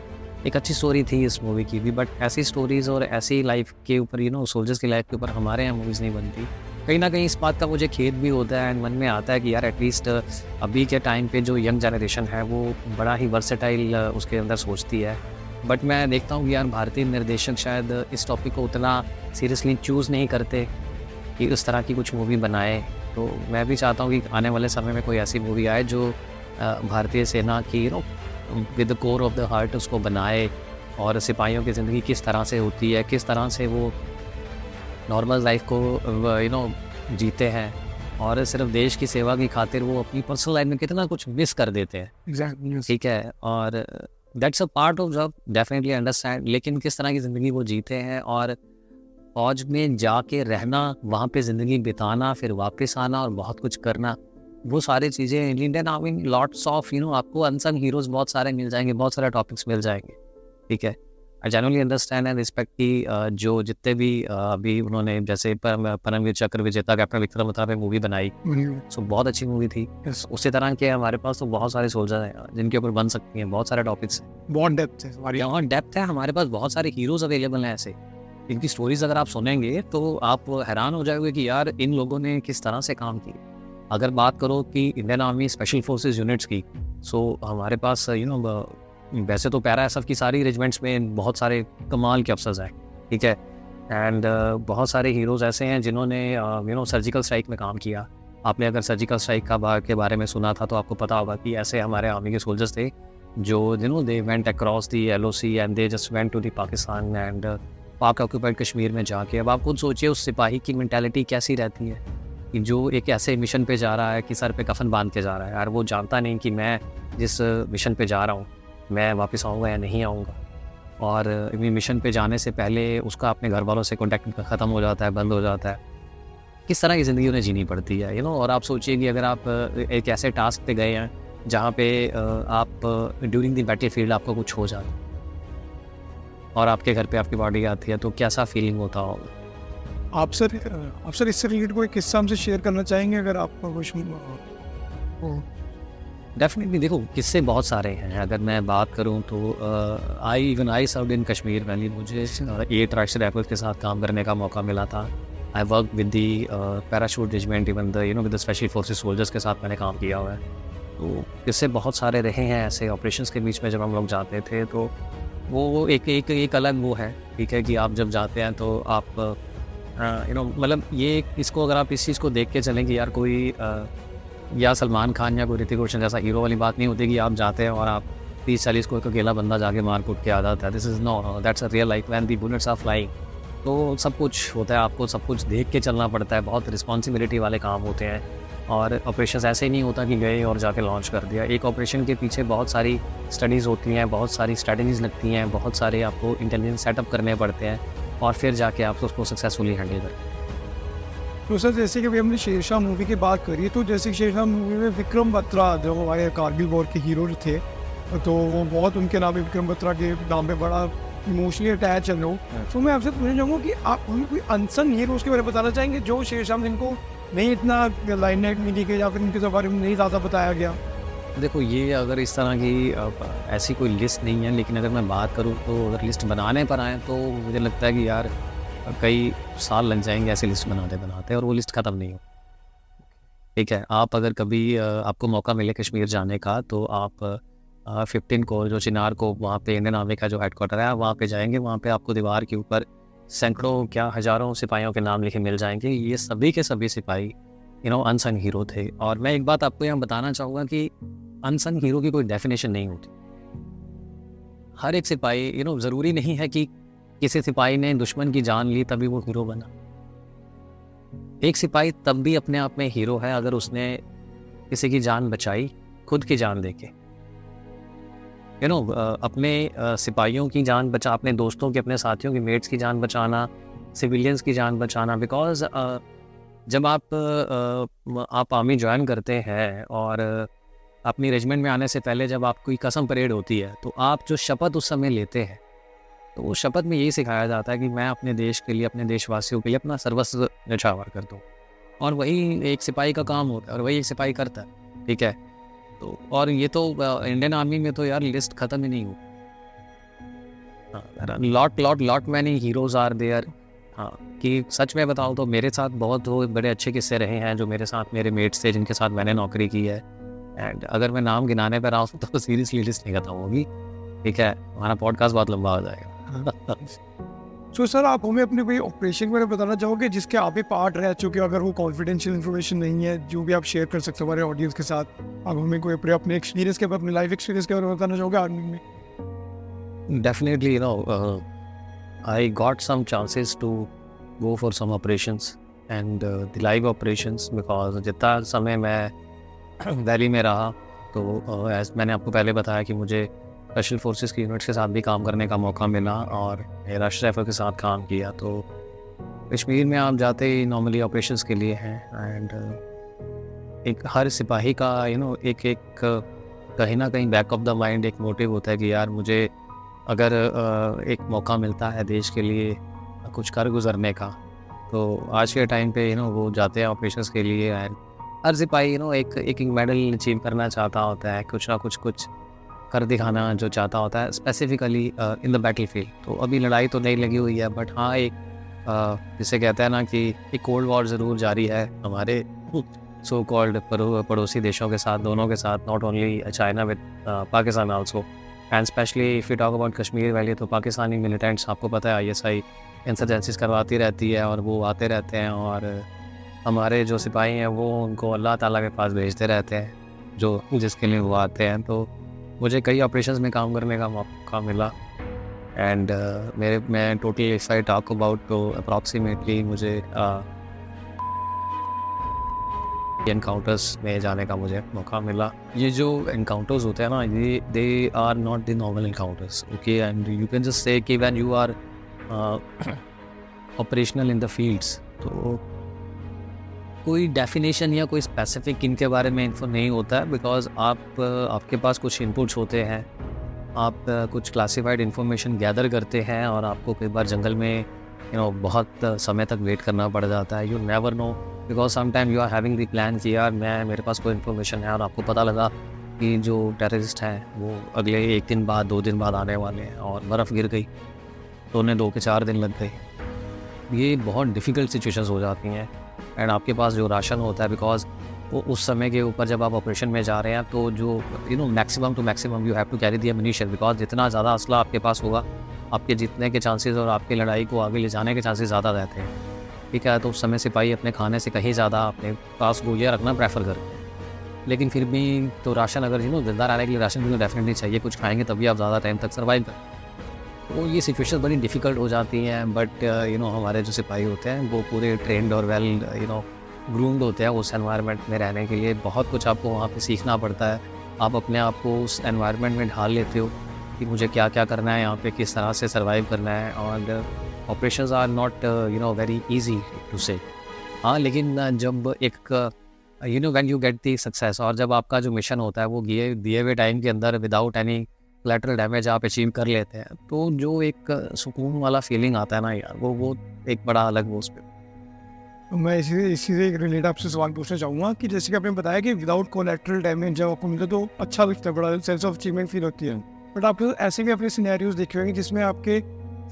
एक अच्छी स्टोरी थी इस मूवी की भी, बट ऐसी स्टोरीज़ और ऐसी लाइफ के ऊपर सोल्जर्स की लाइफ के ऊपर हमारे यहाँ मूवीज़ नहीं बनती। कहीं ना कहीं इस बात का मुझे खेद भी होता है एंड मन में आता है कि यार एटलीस्ट अभी के टाइम पे जो यंग जनरेशन है वो बड़ा ही वर्सेटाइल उसके अंदर सोचती है। बट मैं देखता हूँ कि यार भारतीय निर्देशक शायद इस टॉपिक को उतना सीरियसली चूज़ नहीं करते कि उस तरह की कुछ मूवी बनाए। तो मैं भी चाहता हूँ कि आने वाले समय में कोई ऐसी मूवी आए जो भारतीय सेना की with the core of the heart उसको बनाए, और सिपाहियों की ज़िंदगी किस तरह से होती है, किस तरह से वो नॉर्मल लाइफ को जीते हैं, और सिर्फ देश की सेवा की खातिर वो अपनी पर्सनल लाइफ में कितना कुछ मिस कर देते हैं। Exactly, ठीक है, और that's a part of job, definitely understand. लेकिन किस तरह की ज़िंदगी वो जीते हैं, और फौज में जाके रहना, वहाँ पे ज़िंदगी बिताना, फिर वापस आना और बहुत कुछ करना, वो सारी चीज़ें इंडियन आर्मी लॉट्स ऑफ आपको अनसंग हीरोज़ बहुत सारे मिल जाएंगे, बहुत सारे टॉपिक्स मिल जाएंगे। ठीक है, I genuinely understand and respect की जो जितने भी अभी उन्होंने जैसे परमवीर चक्र विजेता कैप्टन विक्रम बत्रा पे मूवी बनाई, सो बहुत अच्छी मूवी थी। उसी तरह के हमारे पास तो बहुत सारे सोल्जर हैं जिनके ऊपर बन सकती हैं, बहुत सारे टॉपिक्स हैं, बहुत डेप्थ है हमारी। यहाँ डेप्थ है, हमारे पास बहुत सारे हीरोज़ अवेलेबल हैं ऐसे, इनकी स्टोरीज अगर आप सुनेंगे तो आप हैरान हो जाओगे कि यार इन लोगों ने किस तरह से काम किया। अगर बात करो कि Indian army special forces units की, सो हमारे पास वैसे तो पैरा एसएफ की सारी रेजिमेंट्स में बहुत सारे कमाल के अफसर्स हैं, ठीक है, एंड बहुत सारे हीरोज़ ऐसे हैं जिन्होंने सर्जिकल स्ट्राइक में काम किया। आपने अगर सर्जिकल स्ट्राइक के बारे में सुना था तो आपको पता होगा कि ऐसे हमारे आर्मी के सोल्जर्स थे जो they went across the LOC and they just went to the Pakistan and Pak occupied Kashmir में जाके। अब आप खुद सोचिए उस सिपाही की मेंटालिटी कैसी रहती है कि जो एक ऐसे मिशन पे जा रहा है कि सर पे कफन बांध के जा रहा है यार, वो जानता नहीं कि मैं जिस मिशन पे जा रहा हूँ मैं वापस आऊँगा या नहीं आऊँगा। और मिशन पे जाने से पहले उसका अपने घर वालों से कॉन्टैक्ट ख़त्म हो जाता है, बंद हो जाता है। किस तरह की ज़िंदगी उन्हें जीनी पड़ती है और आप सोचिए कि अगर आप एक ऐसे टास्क पे गए हैं जहाँ पे आप ड्यूरिंग द बैटल फील्ड आपको कुछ हो जाए और आपके घर पे आपकी बॉडी आती है तो कैसा फीलिंग होता होगा। आप सर इससे रिलेटेड कोई किस्सा हमसे शेयर करना चाहेंगे अगर आपका कुछ डेफिनेटली देखो किस्से बहुत सारे हैं। अगर मैं बात करूं तो आई सर्वड इन कश्मीर वैली। मुझे 8 राष्ट्रीय राइफल्स के साथ काम करने का मौका मिला था। I work with the parachute regiment, even with the special forces soldiers के साथ मैंने काम किया हुआ है। तो किस्से बहुत सारे रहे हैं ऐसे ऑपरेशंस के बीच में जब हम लोग जाते थे। तो वो एक अलग वो है, ठीक है, कि आप जब जाते हैं तो आप मतलब ये इसको अगर आप इस चीज़ को देख के चलें कि यार कोई या सलमान खान या कोई ऋतिक रोशन जैसा हीरो वाली बात नहीं होती कि आप जाते हैं और आप 30-40 को एक अकेला बंदा जाके मार कूट के आ जाता है। This is no, that's a real life when the bullets are flying. तो सब कुछ होता है, आपको सब कुछ देख के चलना पड़ता है, बहुत रिस्पॉन्सिबिलिटी वाले काम होते हैं। और ऑपरेशन ऐसे ही नहीं होता कि गए और जाके लॉन्च कर दिया। एक ऑपरेशन के पीछे बहुत सारी स्टडीज़ होती हैं, बहुत सारी स्ट्रैटेजीज़ लगती हैं, बहुत सारे आपको इंटेलिजेंस सेटअप करने पड़ते हैं और फिर जाके आप उसको सक्सेसफुली हैंडल करते हैं। तो सर जैसे कि अभी हमने शेरशाह मूवी की बात करी, तो जैसे शेरशाह मूवी में विक्रम बत्रा जो हमारे कारगिल वॉर के हीरो थे, तो वो बहुत उनके नाम विक्रम बत्रा के नाम पे बड़ा इमोशनली अटैच है लोग। तो मैं आपसे पूछना चाहूँगा कि आप हमें कोई अनसन हीरोज़ के बारे में बताना चाहेंगे जो शेरशाह में जिनको नहीं इतना लाइमलाइट मिली गई या फिर उनके बारे में नहीं ज़्यादा बताया गया। देखो ये अगर इस तरह की ऐसी कोई लिस्ट नहीं है, लेकिन अगर मैं बात करूँ तो अगर लिस्ट बनाने पर आएँ तो मुझे लगता है कि यार कई साल लग जाएंगे ऐसी लिस्ट बनाते और वो लिस्ट ख़त्म नहीं हो। ठीक है, आप अगर कभी आपको मौका मिले कश्मीर जाने का तो आप 15 को जो चिनार को वहाँ पे इंडियन आर्मी का जो हेडक्वार्टर है वहाँ पे जाएंगे। वहाँ पे आपको दीवार के ऊपर सैकड़ों क्या हज़ारों सिपाहियों के नाम लिखे मिल जाएंगे। ये सभी के सभी सिपाही अनसंग हीरो थे। और मैं एक बात आपको यहाँ बताना चाहूँगा कि अनसंग हीरो की कोई डेफिनेशन नहीं होती। हर एक सिपाही ज़रूरी नहीं है कि किसी सिपाही ने दुश्मन की जान ली तभी वो हीरो बना। एक सिपाही तब भी अपने आप में हीरो है अगर उसने किसी की जान बचाई, खुद की जान देके। अपने सिपाहियों की जान बचा, अपने दोस्तों की, अपने साथियों की, मेट्स की जान बचाना, सिविलियंस की जान बचाना। बिकॉज जब आप आर्मी ज्वाइन करते हैं और अपनी रेजिमेंट में आने से पहले जब आपकी कसम परेड होती है तो आप जो शपथ उस समय लेते हैं तो वो शपथ में यही सिखाया जाता है कि मैं अपने देश के लिए, अपने देशवासियों के लिए अपना सर्वस्व न्यौछावर कर दूँ। और वही एक सिपाही का काम होता है और वही एक सिपाही करता है। ठीक है, तो और ये तो इंडियन आर्मी में तो यार लिस्ट ख़त्म ही नहीं हो। Lot many heroes are there. हाँ, कि सच में बताऊँ तो मेरे साथ बहुत वो बड़े अच्छे किस्से रहे हैं जो मेरे साथ मेरे मेट्स थे जिनके साथ मैंने नौकरी की है। एंड अगर मैं नाम गिनाने पर आऊँ तो सीरियसली लिस्ट नहीं खत्म होगी। ठीक है, हमारा पॉडकास्ट बहुत लंबा हो जाएगा। तो सर आप हमें अपने कोई ऑपरेशन के बारे में बताना चाहोगे जिसके आप भी पार्ट रह चुके, अगर वो कॉन्फिडेंशियल इन्फॉर्मेशन नहीं है, जो भी आप शेयर कर सकते हो हमारे ऑडियंस के साथ। आप हमें कोई अपने एक्सपीरियंस के बारे में, अपने लाइफ एक्सपीरियंस के बारे में बताना चाहोगे आर्मी में? Definitely I got some chances to go for some operations and the live operations. Because जितना समय मैं वैली में रहा तो एज मैंने आपको पहले बताया कि मुझे स्पेशल फोर्सेस की यूनिट्स के साथ भी काम करने का मौका मिला और राष्ट्रीय राइफल के साथ काम किया। तो कश्मीर में आप जाते ही नॉर्मली ऑपरेशंस के लिए हैं। एंड एक हर सिपाही का एक कहीं ना कहीं बैक ऑफ द माइंड एक मोटिव होता है कि यार मुझे अगर एक मौका मिलता है देश के लिए कुछ कर गुजरने का तो आज के टाइम पे वो जाते हैं ऑपरेशंस के लिए। एंड हर सिपाही एक मेडल अचीव करना चाहता होता है, कुछ ना कुछ कर दिखाना जो चाहता होता है, specifically in the battle field. तो अभी लड़ाई तो नहीं लगी हुई है, बट हाँ एक जिसे कहते हैं ना कि एक कोल्ड वॉर ज़रूर जारी है हमारे सो कॉल्ड पड़ोसी देशों के साथ, दोनों के साथ, not only China with Pakistan also. And specially if you talk about Kashmir valley, तो पाकिस्तानी मिलिटेंट्स आपको पता है आईएसआई इंसर्जेंसीज करवाती रहती है और वो आते रहते हैं, और हमारे जो सिपाही हैं वो उनको अल्लाह ताला के पास भेजते रहते हैं जो जिसके लिए वो आते हैं। तो मुझे कई ऑपरेशंस में काम करने का मौका मिला, एंड मैं total if I talk about तो अप्रॉक्सीमेटली मुझे एनकाउंटर्स में जाने का मुझे मौका मिला। ये जो एनकाउंटर्स होते हैं ना, ये they are not the normal encounters, okay, and you can just say कि when you are operational in the fields, तो कोई डेफिनेशन या कोई स्पेसिफिक इनके बारे में इन्फो नहीं होता है, बिकॉज आपके पास कुछ इनपुट्स होते हैं, आप कुछ क्लासिफाइड इन्फॉर्मेशन गैदर करते हैं, और आपको कई बार जंगल में बहुत समय तक वेट करना पड़ जाता है। You never know, because sometime you are having the plan कि यार मेरे पास कोई इन्फॉर्मेशन है, और आपको पता लगा कि जो टेररिस्ट हैं वो अगले 1 दिन बाद 2 दिन बाद आने वाले हैं, और बर्फ़ गिर गई तो उन्हें 2 के 4 दिन लग गए। ये बहुत डिफ़िकल्ट सिचुएशंस हो जाती हैं, एंड आपके पास जो राशन होता है, बिकॉज वो उस समय के ऊपर जब आप ऑपरेशन में जा रहे हैं, तो जो maximum to maximum you have to carry the ammunition, because जितना ज़्यादा असला आपके पास होगा, आपके जीतने के चांसेस और आपकी लड़ाई को आगे ले जाने के चांसेस ज़्यादा रहते हैं, ठीक है। तो उस समय सिपाही अपने खाने से कहीं ज़्यादा अपने पास गोलियाँ रखना प्रेफर करते हैं, लेकिन फिर भी तो राशन अगर जिंदा रहने के लिए राशन तो डेफिनेटली चाहिए, कुछ खाएंगे तभी आप ज़्यादा टाइम तक सर्वाइव करें। तो ये सिचुएशन बड़ी डिफ़िकल्ट हो जाती हैं, बट हमारे जो सिपाही होते हैं वो पूरे ट्रेंड और वेल ग्रूम्ड होते हैं उस एनवायरनमेंट में रहने के लिए। बहुत कुछ आपको वहाँ पे सीखना पड़ता है, आप अपने आप को उस एनवायरनमेंट में ढाल लेते हो कि मुझे क्या क्या करना है यहाँ पे, किस तरह से सर्वाइव करना है, और operations are not very easy to say. हाँ, लेकिन जब एक when you get the success, और जब आपका जो मिशन होता है वो दिए हुए टाइम के अंदर विदाउट एनी कोलैटरल डैमेज आप अचीव कर लेते हैं, तो जो एक सुकून वाला फीलिंग आता है ना यार, वो एक बड़ा अलग वो उस पर। मैं इसी से एक रिलेटेड आपसे सवाल पूछना चाहूँगा कि जैसे कि आपने बताया कि विदाउट कोलैटरल डैमेज जब आपको मिलता है तो अच्छा लगता है, बड़ा सेंस ऑफ अचीवमेंट फील होती है। बट आपने ऐसे भी अपने सिनेरियोज देखे होंगे जिसमें आपके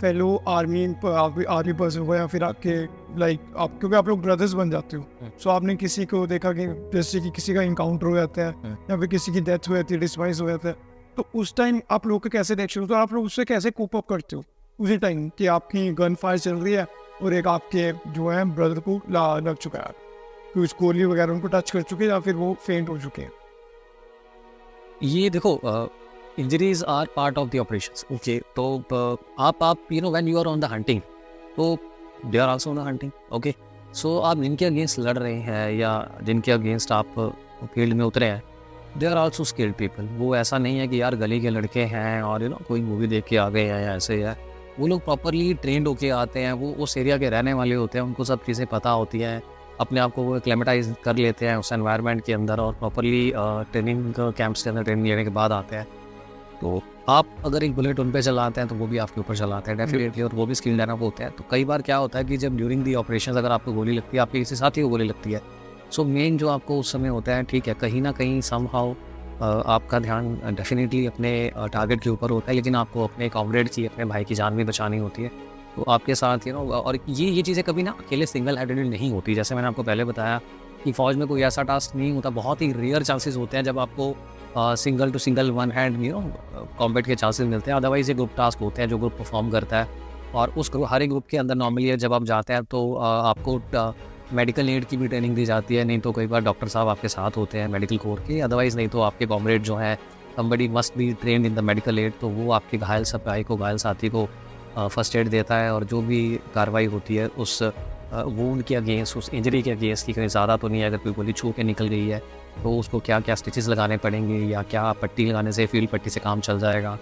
फेलो आर्मी पर्सन हो, या फिर आपके आप क्योंकि आप लोग ब्रदर्स बन जाते हो, सो आपने किसी को देखा कि जैसे कि किसी का इनकाउंटर हो जाता है या फिर किसी की डेथ हो जाती है, डिस्पाइस हो जाता है, तो उस टाइम आप लोग का कैसे रिएक्शन होता है, आप लोग उससे कैसे कोप अप करते हो उसी टाइम कि आपकी गन फायर चल रही है और एक आपके जो है ब्रदर को लग चुका है, कुछ गोली वगैरह उनको टच कर चुके हैं या फिर वो फेंट हो चुके हैं? ये देखो, injuries are part of the operations, okay. तो आप when you are on the hunting, तो they are also on the hunting, okay. So आप जिनके अगेंस्ट लड़ रहे हैं या जिनके अगेंस्ट आप फील्ड में उतरे हैं, they are also skilled people. वो ऐसा नहीं है कि यार गली के लड़के हैं और कोई मूवी देख के आ गए हैं या ऐसे है। वो लोग प्रॉपरली ट्रेंड होके आते हैं, वो उस एरिया के रहने वाले होते हैं, उनको सब चीज़ें पता होती हैं, अपने आप को वो एक्लेमेटाइज कर लेते हैं उस एनवायरनमेंट के अंदर, और प्रॉपरली ट्रेनिंग कैंप्स के अंदर ट्रेनिंग लेने के बाद आते हैं। तो आप अगर एक बुलेट उन पे चलाते हैं तो वो भी आपके ऊपर चलाते हैं डेफिनेटली, और वो भी स्किल्ड एनफ होते हैं। तो कई बार क्या होता है कि जब ड्यूरिंग दी ऑपरेशन अगर आपको गोली लगती है, आपके किसी साथी को गोली लगती है, सो मेन जो आपको उस समय होता है, ठीक है, कहीं ना कहीं समहाउ आपका ध्यान डेफिनेटली अपने टारगेट के ऊपर होता है, लेकिन आपको अपने कॉमरेड की, अपने भाई की जान भी बचानी होती है। तो आपके साथ और ये चीज़ें कभी ना अकेले सिंगल हैंडेड नहीं होती। जैसे मैंने आपको पहले बताया कि फ़ौज में कोई ऐसा टास्क नहीं होता, बहुत ही रेयर चांसेस होते हैं जब आपको single to single one hand combat के चांसेस मिलते हैं। अदरवाइज ये ग्रुप टास्क होते हैं जो ग्रुप परफॉर्म करता है, और उस हर एक ग्रुप के अंदर नॉर्मली जब आप जाते हैं तो आपको मेडिकल एड की भी ट्रेनिंग दी जाती है, नहीं तो कई बार डॉक्टर साहब आपके साथ होते हैं मेडिकल कोर के, अदरवाइज़ नहीं तो आपके कॉमरेड जो हैं, somebody must be trend in the medical aid, तो वो आपके घायल सिपाही को, घायल साथी को फर्स्ट एड देता है, और जो भी कार्रवाई होती है उस वूंड के अगेंस्ट, उस इंजरी के अगेंस्ट की कहीं ज़्यादा तो नहीं है, अगर कोई गोली छू के निकल गई है तो उसको क्या क्या स्टिचेस लगाने पड़ेंगे, या क्या पट्टी लगाने से, फील्ड पट्टी से काम चल जाएगा,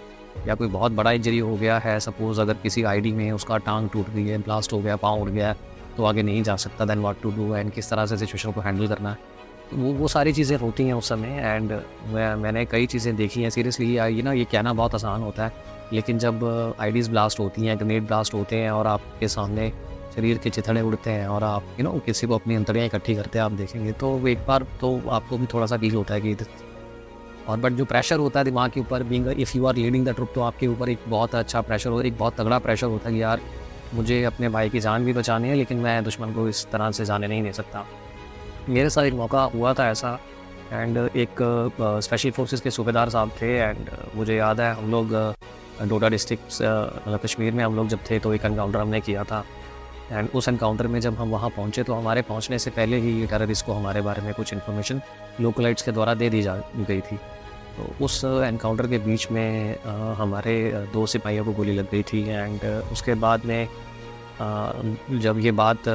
या कोई बहुत बड़ा इंजरी हो गया है, सपोज़ अगर किसी आईडी में उसका टांग टूट गई है, ब्लास्ट हो गया, पाँव उड़ गया है, तो आगे नहीं जा सकता, then what to do, and किस तरह से सिचुएशन को हैंडल करना है, वो सारी चीज़ें होती हैं उस समय। एंड मैंने कई चीज़ें देखी हैं सीरियसली। ये कहना बहुत आसान होता है, लेकिन जब आईडीज़ ब्लास्ट होती हैं, ग्रेनेड ब्लास्ट होते हैं, और आपके सामने शरीर के चिथड़े उड़ते हैं, और आप किसी को अपनी अंतड़ियाँ इकट्ठी करते हैं, आप देखेंगे तो एक बार तो आपको भी थोड़ा सा फील होता है कि और बट जो प्रेशर होता है दिमाग के ऊपर, being if you are leading the troop, तो आपके ऊपर एक बहुत अच्छा प्रेशर होता है, एक बहुत तगड़ा प्रेशर होता है कि यार मुझे अपने भाई की जान भी बचानी है, लेकिन मैं दुश्मन को इस तरह से जाने नहीं दे सकता। मेरे साथ एक मौका हुआ था ऐसा एंड एक स्पेशल फोर्सेस के सूबेदार साहब थे। एंड मुझे याद है हम लोग डोडा डिस्ट्रिक्ट मतलब कश्मीर में हम लोग जब थे तो एक एनकाउंटर हमने किया था। एंड उस एनकाउंटर में जब हम वहाँ पहुँचे तो हमारे पहुँचने से पहले ही ये टेररिस्ट को हमारे बारे में कुछ इन्फॉर्मेशन लोकलाइट्स के द्वारा दे दी जा गई थी। तो उस एनकाउंटर के बीच में हमारे 2 सिपाहियों को गोली लग गई थी। एंड उसके बाद में जब ये बात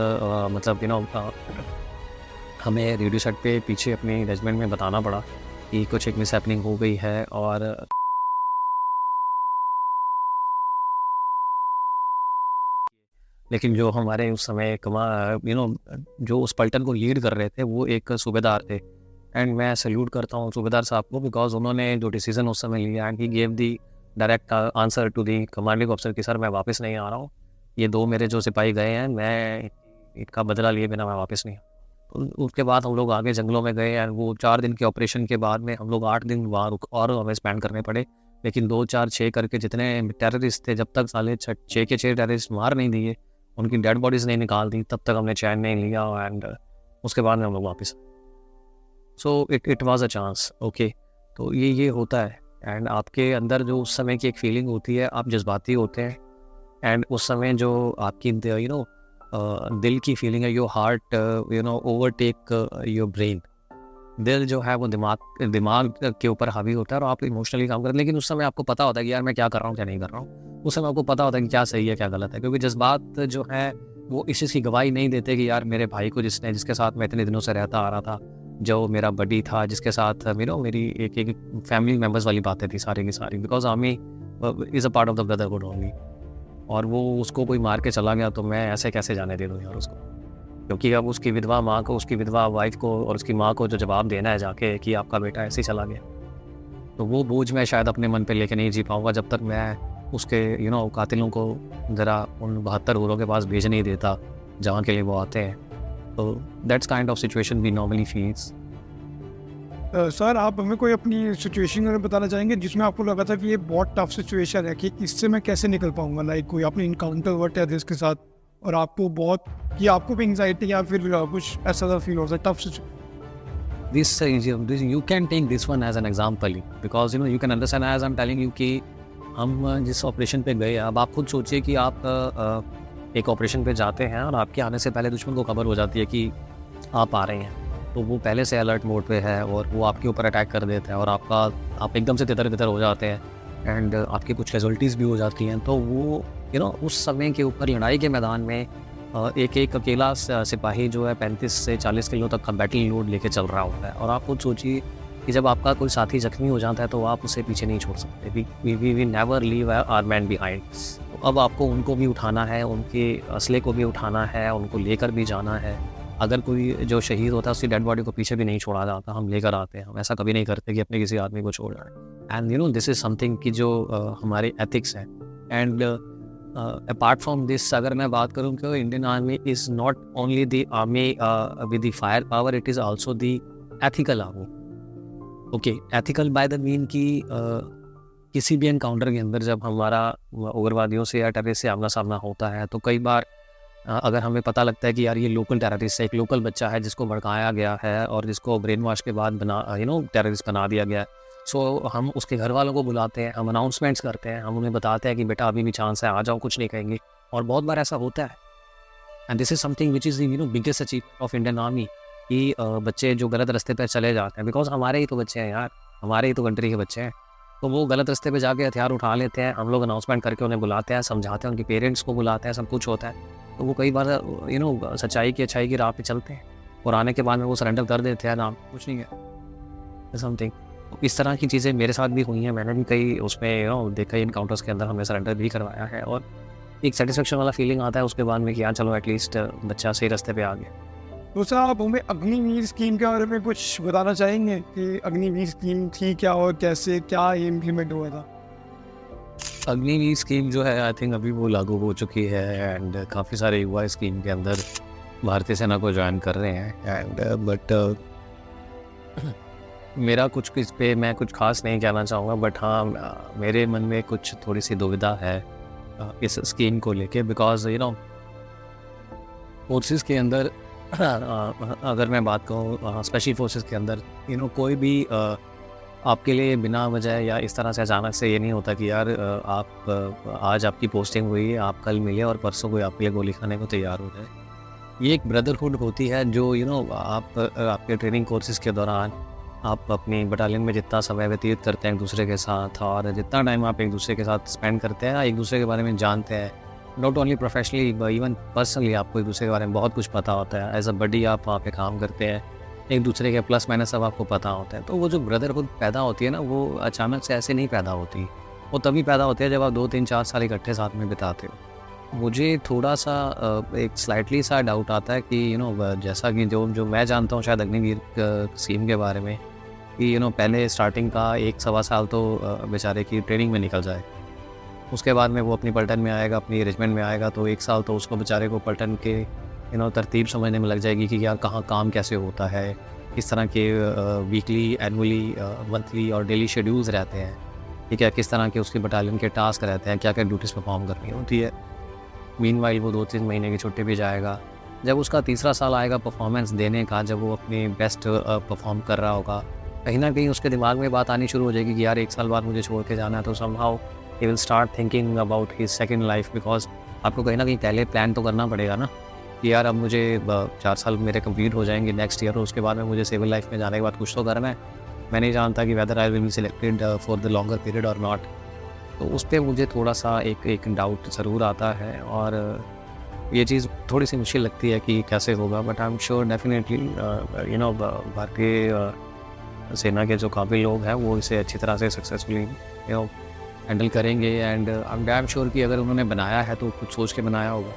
मतलब हमें रेडियो सेट पे पीछे अपने रेजिमेंट में बताना पड़ा कि कुछ एक मिस हैपनिंग हो गई है। और लेकिन जो हमारे उस समय जो उस पलटन को लीड कर रहे थे वो एक सूबेदार थे। एंड मैं सैल्यूट करता हूँ सूबेदार साहब को, बिकॉज उन्होंने जो डिसीजन उस समय लिया and he gave the direct answer to the commanding officer कि सर मैं वापस नहीं आ रहा हूँ, ये 2 मेरे जो सिपाही गए हैं मैं इनका बदला लिए बिना मैं वापस नहीं। तो उसके बाद हम लोग आगे जंगलों में गए एंड वो 4 दिन के ऑपरेशन के बाद में हम लोग 8 दिन वहाँ और हमें स्पेंड करने पड़े। लेकिन 2, 4, 6 करके जितने टेररिस्ट थे, जब तक साले 6 के 6 टेररिस्ट मार नहीं दिए, उनकी डेड बॉडीज़ नहीं निकाल दी, तब तक हमने चैन नहीं लिया। एंड उसके बाद में हम लोग वापस। So it was a chance. Okay, तो ये होता है। एंड आपके अंदर जो उस समय की एक फीलिंग होती है, आप जज्बाती होते हैं। एंड उस समय जो आपकी दिल की फीलिंग है, your heart overtake your brain. दिल जो है वो दिमाग के ऊपर हावी होता है और आप इमोशनली काम करते हैं। लेकिन उस समय आपको पता होता है कि यार मैं क्या कर रहा हूँ क्या नहीं कर रहा हूँ। उस समय आपको पता होता है कि क्या सही है क्या गलत है, क्योंकि जज्बात जो है वो इस चीज़ की गवाही नहीं देते कि यार मेरे भाई को जिसके साथ मैं इतने दिनों से रहता आ रहा था, जो मेरा बडी था, जिसके साथ मेरी एक फैमिली मेम्बर्स वाली बातें थी सारी की सारी, because army is a part of the brotherhood only. और वो उसको कोई मार के चला गया तो मैं ऐसे कैसे जाने दे दूँ यार उसको, क्योंकि अब उसकी विधवा वाइफ को और उसकी माँ को जो जवाब देना है जाके कि आपका बेटा ऐसे ही चला गया, तो वो बोझ मैं शायद अपने मन पे लेके नहीं जी पाऊँगा जब तक मैं उसके कातिलों को ज़रा उन 72 हूरों के पास भेज नहीं देता जहाँ के लिए वो आते हैं। तो that's kind of situation we normally feels. Sir आप हमें कोई अपनी सिचुएशन बताना चाहेंगे जिसमें आपको लगा था कि ये बहुत टफ सिचुएशन है कि इससे मैं कैसे निकल पाऊंगा, लाइक कोई आपने इनकाउंटर हुआ टेररिस्ट के साथ और आपको भी एंग्जाइटी या फिर कुछ ऐसा फील होता है tough situation? This you can take this one as an example because you can understand as I'm telling you कि हम जिस ऑपरेशन पे गए, अब आप खुद सोचिए कि आप एक ऑपरेशन पे जाते हैं और आपके आने से पहले दुश्मन को खबर हो जाती है कि आप आ रहे हैं, तो वो पहले से अलर्ट मोड पे है और वो आपके ऊपर अटैक कर देता है और आप एकदम से तितर हो जाते हैं एंड आपकी कुछ कैजुअल्टीज़ भी हो जाती हैं। तो वो उस समय के ऊपर लड़ाई के मैदान में एक अकेला सिपाही जो है 35 से 40 किलो तक का बैटल लोड लेके चल रहा होता है। और आप खुद सोचिए कि जब आपका कोई साथी जख्मी हो जाता है तो आप उसे पीछे नहीं छोड़ सकते। We never leave our man behind. तो अब आपको उनको भी उठाना है, उनके असले को भी उठाना है, उनको लेकर भी जाना है। अगर कोई जो शहीद होता है उसकी डेड बॉडी को पीछे भी नहीं छोड़ा जाता, हम लेकर आते हैं। हम ऐसा कभी नहीं करते कि अपने किसी आदमी को छोड़ जाए। एंड दिस इज़ समथिंग कि जो हमारे एथिक्स है। एंड अपार्ट फ्रॉम दिस अगर मैं बात करूँ कि Indian army is not only the army with the fire power, it is also the ethical army. Okay, ethical bye the mean कि किसी भी एनकाउंटर के अंदर जब हमारा उग्रवादियों से या टेररिस्ट से आमना सामना होता है तो कई बार अगर हमें पता लगता है कि यार ये लोकल टेररिस्ट है, एक लोकल बच्चा है जिसको भड़काया गया है और जिसको ब्रेन वॉश के बाद टेररिस्ट बना दिया गया है, सो हम उसके घर वालों को बुलाते हैं, हम अनाउंसमेंट्स करते हैं, हम उन्हें बताते हैं कि बेटा अभी भी चांस है, आ जाओ, कुछ नहीं कहेंगे। और बहुत बार ऐसा होता है। And this is something which is biggest achievement of Indian army कि बच्चे जो गलत रास्ते पर चले जाते हैं, बिकॉज हमारे ही तो बच्चे हैं यार, हमारे ही तो कंट्री के बच्चे हैं, तो वो गलत रास्ते पे जाके हथियार उठा लेते हैं। हम लोग अनाउंसमेंट करके उन्हें बुलाते हैं, समझाते हैं, उनके पेरेंट्स को बुलाते हैं, सब कुछ होता है। तो वो कई बार सच्चाई की अच्छाई की राह पे चलते हैं और आने के बाद में वो सरेंडर कर देते हैं, नाम कुछ नहीं है समथिंग। इस तरह की चीज़ें मेरे साथ भी हुई हैं। मैंने भी कई उसमें देखा इनकाउंटर्स के अंदर हमने सरेंडर भी करवाया है और एक सेटिस्फेक्शन वाला फीलिंग आता है उसके बाद में कि हाँ चलो एटलीस्ट बच्चा सही रास्ते पे आ गया। तो सर आप हमें अग्निवीर स्कीम के बारे में कुछ बताना चाहेंगे कि अग्निवीर स्कीम थी क्या और कैसे क्या इम्प्लीमेंट हुआ था? अग्निवीर स्कीम जो है आई थिंक अभी वो लागू हो चुकी है एंड काफ़ी सारे युवा स्कीम के अंदर भारतीय सेना को ज्वाइन कर रहे हैं। एंड बट मेरा कुछ इस पे मैं कुछ खास नहीं कहना चाहूँगा, बट हाँ मेरे मन में कुछ थोड़ी सी दुविधा है इस स्कीम को लेके, बिकॉज फोर्सेस के अंदर अगर मैं बात कहूँ स्पेशल फोर्सेस के अंदर कोई भी आपके लिए बिना वजह या इस तरह से अचानक से ये नहीं होता कि यार आज आपकी पोस्टिंग हुई, आप कल मिले और परसों कोई आपके लिए गोली खाने को तैयार हो जाए। ये एक ब्रदरहुड होती है जो आप आपके ट्रेनिंग कोर्सेज के दौरान आप अपनी बटालियन में जितना समय व्यतीत करते हैं एक दूसरे के साथ, और जितना टाइम आप एक दूसरे के साथ स्पेंड करते हैं, एक दूसरे के बारे में जानते हैं, not only professionally even personally आपको एक दूसरे के बारे में बहुत कुछ पता होता है। एज अ बडी आप वहाँ पे काम करते हैं, एक दूसरे के प्लस माइनस सब आपको पता होता है। तो वो जो ब्रदरहुड पैदा होती है ना, वो अचानक से ऐसे नहीं पैदा होती। वो तभी पैदा होती है जब आप 2-3-4 साल इकट्ठे साथ में बिताते हो। मुझे थोड़ा सा एक स्लाइटली सा डाउट आता है कि जैसा कि जो मैं जानता हूँ शायद अग्निवीर सीम के बारे में, कि पहले स्टार्टिंग का 1-1.25 साल तो बेचारे की ट्रेनिंग में निकल जाए। उसके बाद में वो अपनी पलटन में आएगा, अपनी रेजिमेंट में आएगा, तो 1 साल तो उसको बेचारे को पलटन के तरतीब समझने में लग जाएगी कि यार कहाँ काम कैसे होता है, किस तरह के वीकली, एनुअली, मंथली और डेली शेड्यूल्स रहते हैं, ठीक है, किस तरह के उसके बटालियन के टास्क रहते हैं, क्या क्या ड्यूटीज़ परफॉर्म करनी होती है। मीनवाइल वो 2-3 महीने की छुट्टी भी जाएगा। जब उसका तीसरा साल आएगा परफॉर्मेंस देने का, जब वो अपनी बेस्ट परफॉर्म कर रहा होगा, कहीं ना कहीं उसके दिमाग में बात आनी शुरू हो जाएगी कि यार 1 साल बाद मुझे छोड़ के जाना है। तो somehow he will start thinking about his second life, because आपको कहीं ना कहीं पहले प्लान तो करना पड़ेगा ना कि यार अब मुझे 4 साल मेरे कंप्लीट हो जाएंगे नेक्स्ट ईयर, और उसके बाद में मुझे सिविल लाइफ में जाने के बाद कुछ तो करना है। मैं नहीं जानता कि whether I will be selected for the longer period और नॉट। तो उस पर मुझे थोड़ा सा एक डाउट ज़रूर आता है, और ये चीज़ थोड़ी सी मुश्किल लगती है कि कैसे होगा। But I am sure definitely भारतीय सेना के जो काबिल लोग हैं वो इसे अच्छी तरह से सक्सेसफुली हैंडल करेंगे। And I am damn sure कि अगर उन्होंने बनाया है तो कुछ सोच के बनाया होगा,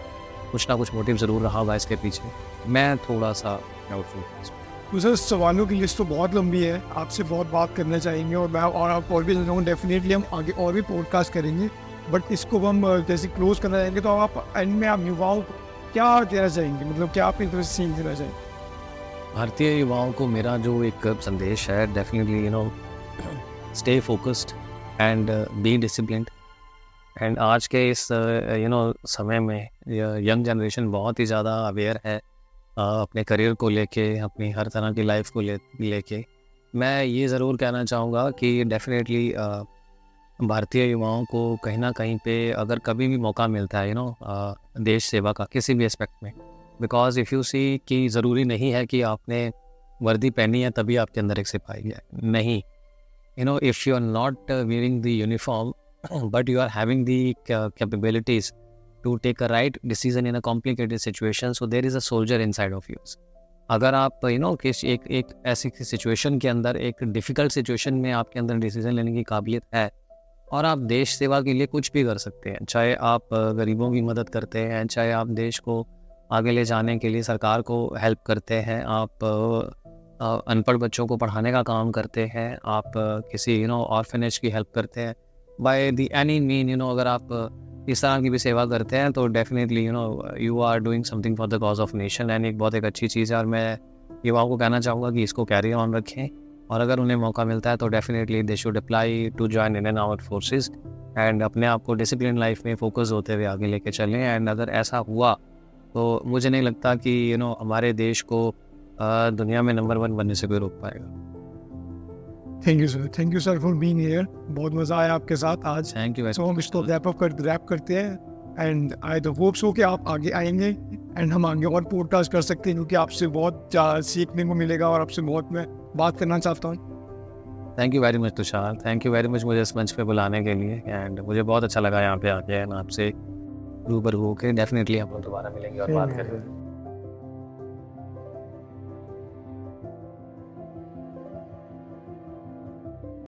कुछ ना कुछ मोटिव ज़रूर रहा होगा इसके पीछे। मैं थोड़ा सा डाउटफुल हूँ। तो सर, सवालों की लिस्ट तो बहुत लंबी है, आपसे बहुत बात करना चाहेंगे, और मैं आप और भी चाहूँगा डेफिनेटली हम आगे और भी पॉडकास्ट करेंगे। बट इसको हम जैसे क्लोज करना चाहेंगे, तो आप एंड में आप युवाओं को क्या देना चाहेंगे, मतलब क्या आप इंटरेस्ट सीख देना चाहेंगे? भारतीय युवाओं को मेरा जो एक संदेश है, definitely stay focused and be disciplined. And आज के इस समय में यंग जनरेशन बहुत ही ज़्यादा अवेयर है अपने करियर को लेके, अपनी हर तरह की लाइफ को लेके। मैं ये ज़रूर कहना चाहूँगा कि डेफिनेटली भारतीय युवाओं को कहीं ना कहीं पे अगर कभी भी मौका मिलता है देश सेवा का किसी भी एस्पेक्ट में, बिकॉज इफ़ यू सी कि ज़रूरी नहीं है कि आपने वर्दी पहनी है तभी आपके अंदर एक सिपाही है, नहीं। If you are not wearing the uniform but you are having the capabilities to take a right decision in a complicated situation, so there is a soldier inside of you. अगर आप किस एक ऐसी सिचुएशन के अंदर, एक difficult situation में आपके अंदर डिसीजन लेने की काबिलियत है और आप देश सेवा के लिए कुछ भी कर सकते हैं, चाहे आप गरीबों की मदद करते हैं, चाहे आप देश को आगे ले जाने के लिए सरकार को हेल्प करते हैं, आप अनपढ़ बच्चों को पढ़ाने का काम करते हैं, आप किसी ऑर्फनेज की हेल्प करते हैं, बाय द एनी मीन अगर आप इस तरह की भी सेवा करते हैं तो definitely you are doing something for the cause of nation. And एक बहुत एक अच्छी चीज़ है, और मैं युवाओं को कहना चाहूँगा कि इसको कैरी ऑन रखें, और अगर उन्हें मौका मिलता है तो definitely they should apply to join Indian armed forces and अपने आप को डिसिप्लिन लाइफ में फोकस होते हुए आगे लेके चलें। एंड अगर ऐसा हुआ तो मुझे नहीं लगता कि हमारे देश को दुनिया में नंबर 1 बनने से कोई रोक पाएगा। Thank you sir for being here. बहुत मज़ा आया आपके साथ आज। Thank you. सो हम इसको रैप करते हैं, and I the hope so कि आप आगे आएंगे एंड हम आगे और पॉडकास्ट कर सकते हैं, क्योंकि आपसे बहुत सीखने को मिलेगा और आपसे बहुत मैं बात करना चाहता हूँ। Thank you very much Tushar, thank you very much मुझे इस मंच पे बुलाने के लिए। एंड मुझे बहुत अच्छा लगा यहाँ पे आके, आपसे रूबरू होकर। डेफिनेटली हम लोग दोबारा मिलेंगे और बात करेंगे।